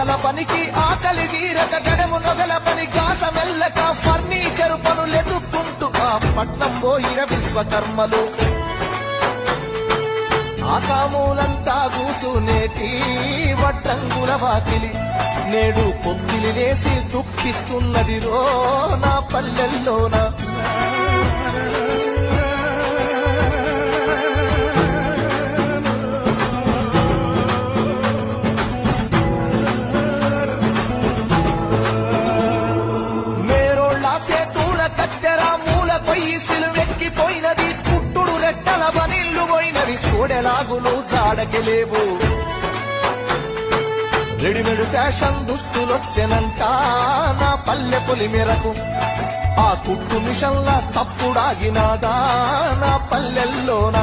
గోల పనికి ఆకలి తీరక గడము నొగల పని కాస మెల్లక ఫర్నిచరు పనులెదుక్కుంటూ ఆ పట్నం పోయిన విశ్వకర్మలు ఆసామూలంతా కూసునేటి వడ్రంగుల వాకిలి నేడు పొక్కిలి వేసి దుఃఖిస్తున్నది రో నా పల్లెల్లోన మేరోళ్ళ సేతూల కత్తెర మూల కొయ్యి సిలువెక్కిపోయినది పుట్టుడు రెట్టల బనిల్లు పోయినవి చూడెలాగులు జాడకెలేవు రెడీమేడ్ ఫ్యాషన్ దుస్తులొచ్చెనంట నా పల్లె పొలి మేరకు ఆ కుట్టు మిషన్ల సప్పుడాగినాదా నా పల్లెల్లోన